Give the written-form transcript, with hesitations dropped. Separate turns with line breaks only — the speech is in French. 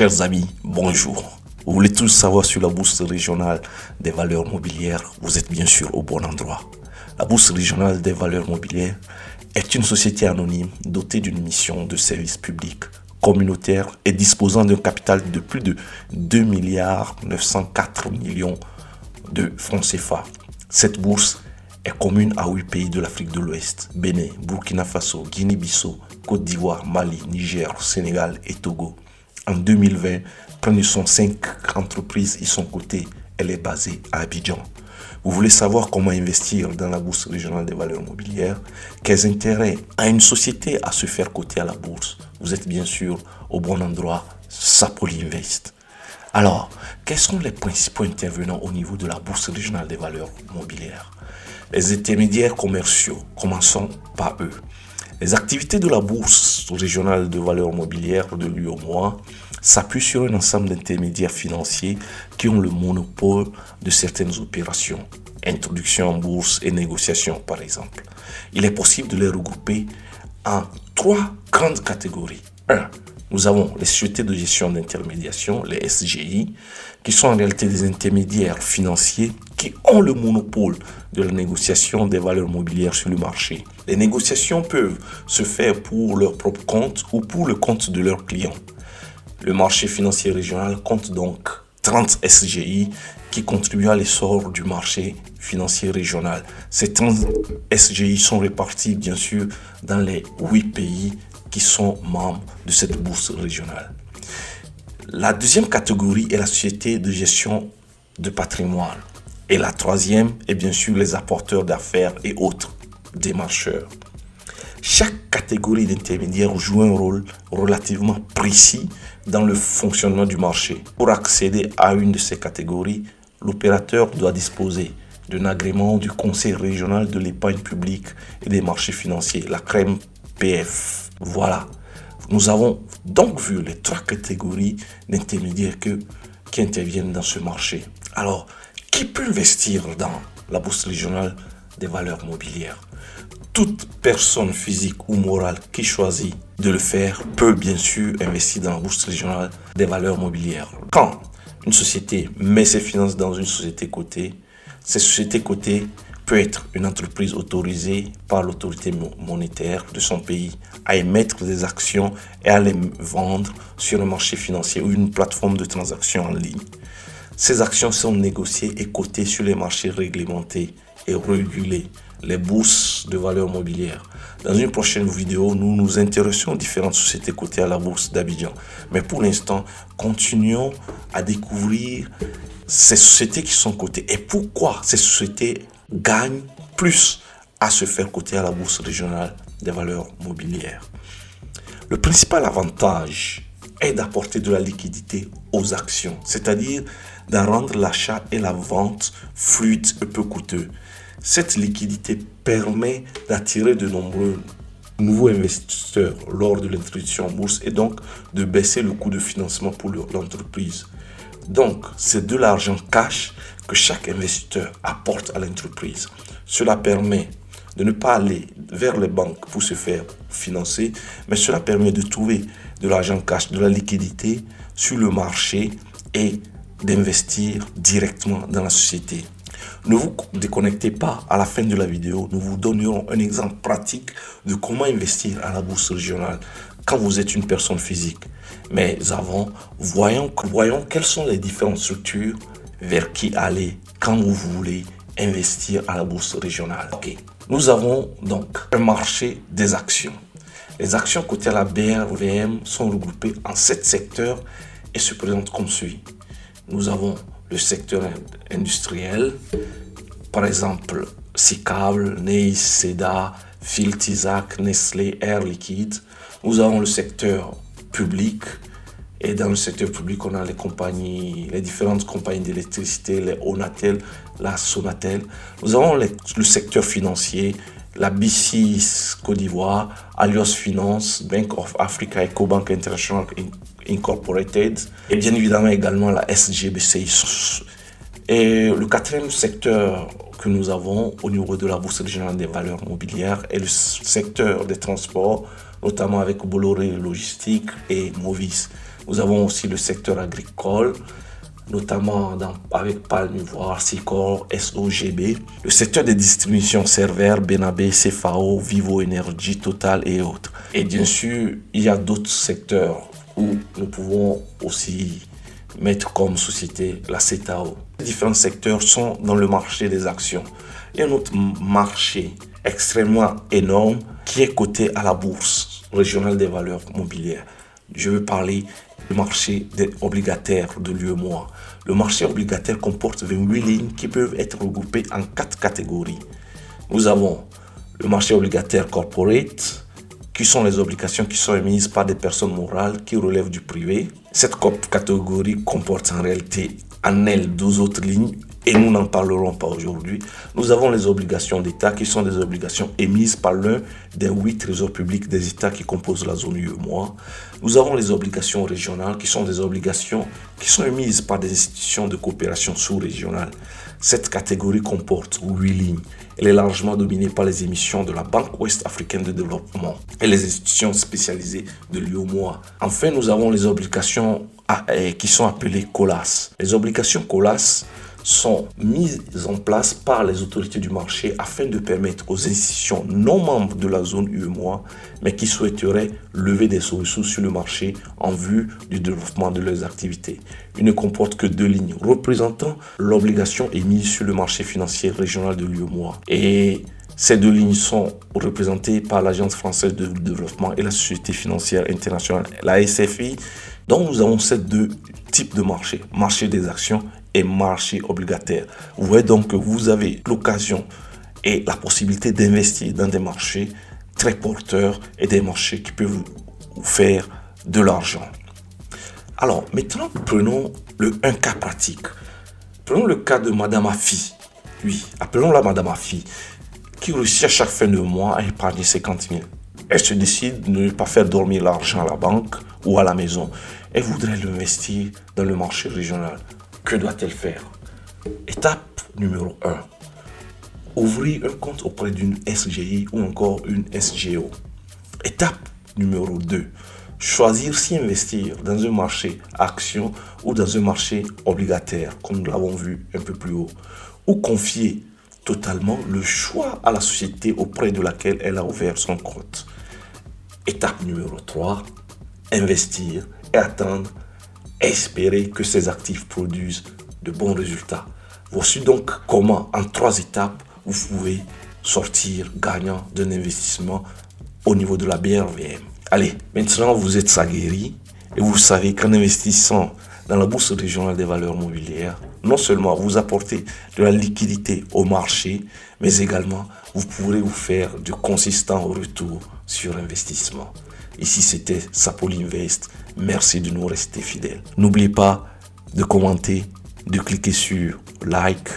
Chers amis, bonjour. Vous voulez tous savoir sur la bourse régionale des valeurs mobilières? Vous êtes bien sûr au bon endroit. La bourse régionale des valeurs mobilières est une société anonyme dotée d'une mission de service public communautaire et disposant d'un capital de plus de 2 904 millions de francs CFA. Cette bourse est commune à 8 pays de l'Afrique de l'Ouest: Bénin, Burkina Faso, Guinée-Bissau, Côte d'Ivoire, Mali, Niger, Sénégal et Togo. En 2020, près de 105 entreprises y sont cotées. Elle est basée à Abidjan. Vous voulez savoir comment investir dans la bourse régionale des valeurs mobilières? Quels intérêts a une société à se faire coter à la bourse? Vous êtes bien sûr au bon endroit, Sapoli Invest. Alors, quels sont les principaux intervenants au niveau de la bourse régionale des valeurs mobilières? Les intermédiaires commerciaux, commençons par eux. Les activités de la bourse régionale de valeurs mobilières de l'UOMOA s'appuient sur un ensemble d'intermédiaires financiers qui ont le monopole de certaines opérations. Introduction en bourse et négociation, par exemple. Il est possible de les regrouper en 3 grandes catégories. 1. Nous avons les sociétés de gestion d'intermédiation, les SGI, qui sont en réalité des intermédiaires financiers qui ont le monopole de la négociation des valeurs mobilières sur le marché. Les négociations peuvent se faire pour leur propre compte ou pour le compte de leurs clients. Le marché financier régional compte donc 30 SGI qui contribuent à l'essor du marché financier régional. Ces 30 SGI sont répartis bien sûr dans les 8 pays qui sont membres de cette bourse régionale. La deuxième catégorie est la société de gestion de patrimoine. Et la troisième est bien sûr les apporteurs d'affaires et autres démarcheurs. Chaque catégorie d'intermédiaires joue un rôle relativement précis dans le fonctionnement du marché. Pour accéder à une de ces catégories, l'opérateur doit disposer d'un agrément du Conseil régional de l'épargne publique et des marchés financiers, la CREM-PF. Voilà, nous avons donc vu les 3 catégories d'intermédiaires qui interviennent dans ce marché. Alors, qui peut investir dans la bourse régionale des valeurs mobilières? Toute personne physique ou morale qui choisit de le faire peut bien sûr investir dans la bourse régionale des valeurs mobilières. Quand une société met ses finances dans une société cotée, cette société cotée peut être une entreprise autorisée par l'autorité monétaire de son pays à émettre des actions et à les vendre sur un marché financier ou une plateforme de transaction en ligne. Ces actions sont négociées et cotées sur les marchés réglementés et régulés, les bourses de valeurs mobilières. Dans une prochaine vidéo, nous nous intéressons aux différentes sociétés cotées à la bourse d'Abidjan. Mais pour l'instant, continuons à découvrir ces sociétés qui sont cotées et pourquoi ces sociétés gagnent plus à se faire coter à la bourse régionale des valeurs mobilières. Le principal avantage est d'apporter de la liquidité aux actions, c'est-à-dire d'en rendre l'achat et la vente fluide et peu coûteux. Cette liquidité permet d'attirer de nombreux nouveaux investisseurs lors de l'introduction en bourse et donc de baisser le coût de financement pour l'entreprise. Donc, c'est de l'argent cash que chaque investisseur apporte à l'entreprise. Cela permet de ne pas aller vers les banques pour se faire financer, mais cela permet de trouver de l'argent cash, de la liquidité sur le marché et d'investir directement dans la société. Ne vous déconnectez pas, à la fin de la vidéo, nous vous donnerons un exemple pratique de comment investir à la bourse régionale quand vous êtes une personne physique. Mais avant, voyons quelles sont les différentes structures vers qui aller quand vous voulez investir à la bourse régionale. Ok, nous avons donc un marché des actions. Les actions cotées à la BRVM sont regroupées en 7 secteurs et se présentent comme suit. Nous avons le secteur industriel, par exemple Sicable, Neis, Seda, Filtisac, Nestlé, Air Liquide. Nous avons le secteur public et dans le secteur public on a les différentes compagnies d'électricité, les Onatel, la Sonatel. Nous avons le secteur financier, la BICIS Côte d'Ivoire, Allios Finance, Bank of Africa, EcoBank International Incorporated et bien évidemment également la SGBCI. Et le 4e secteur que nous avons au niveau de la bourse régionale des valeurs mobilières est le secteur des transports, notamment avec Bolloré Logistique et Movis. Nous avons aussi le secteur agricole, notamment avec Palme Ivoire, Sicor, SOGB. Le secteur des distributions Server, Benabé, CFAO, Vivo Energy, Total et autres. Et bien sûr, il y a d'autres secteurs où nous pouvons aussi mettre comme société la CETAO. Les différents secteurs sont dans le marché des actions. Il y a un autre marché extrêmement énorme qui est coté à la bourse régionale des valeurs mobilières. Je veux parler du marché des obligataires de l'UEMOA. Le marché obligataire comporte 28 lignes qui peuvent être regroupées en 4 catégories. Nous avons le marché obligataire corporate, qui sont les obligations qui sont émises par des personnes morales qui relèvent du privé. Cette catégorie comporte en réalité en elle 12 autres lignes et nous n'en parlerons pas aujourd'hui. Nous avons les obligations d'État qui sont des obligations émises par l'un des 8 trésors publics des États qui composent la zone UEMOA. Nous avons les obligations régionales qui sont des obligations qui sont émises par des institutions de coopération sous-régionale. Cette catégorie comporte 8 lignes. Elle est largement dominée par les émissions de la Banque Ouest Africaine de Développement et les institutions spécialisées de l'UEMOA. Enfin, nous avons les obligations qui sont appelées COLAS. Les obligations COLAS sont mises en place par les autorités du marché afin de permettre aux institutions non membres de la zone UEMOA, mais qui souhaiteraient lever des ressources sur le marché en vue du développement de leurs activités. Il ne comporte que 2 lignes représentant l'obligation émise sur le marché financier régional de l'UEMOA. Et ces 2 lignes sont représentées par l'Agence française de développement et la Société financière internationale, la SFI. Donc nous avons ces 2 types de marchés, marché des actions et marché obligataire. Vous voyez donc que vous avez l'occasion et la possibilité d'investir dans des marchés très porteurs et des marchés qui peuvent vous faire de l'argent. Alors maintenant, prenons un cas pratique. Prenons le cas de Madame Afi. Oui, appelons-la Madame Afi, qui réussit à chaque fin de mois à épargner 50 000. Elle se décide de ne pas faire dormir l'argent à la banque ou à la maison. Elle voudrait l'investir dans le marché régional. Que doit-elle faire? Étape numéro 1. Ouvrir un compte auprès d'une SGI ou encore une SGO. Étape numéro 2. Choisir si investir dans un marché action ou dans un marché obligataire, comme nous l'avons vu un peu plus haut. Ou confier totalement le choix à la société auprès de laquelle elle a ouvert son compte. Étape numéro 3. Investir et attendre, espérer que ces actifs produisent de bons résultats. Voici donc comment, en 3 étapes, vous pouvez sortir gagnant d'un investissement au niveau de la BRVM. Allez, maintenant vous êtes aguerris et vous savez qu'en investissant dans la bourse régionale des valeurs mobilières, non seulement vous apportez de la liquidité au marché, mais également vous pourrez vous faire de consistants retours sur investissement. Ici, c'était Sapoli Invest. Merci de nous rester fidèles. N'oubliez pas de commenter, de cliquer sur like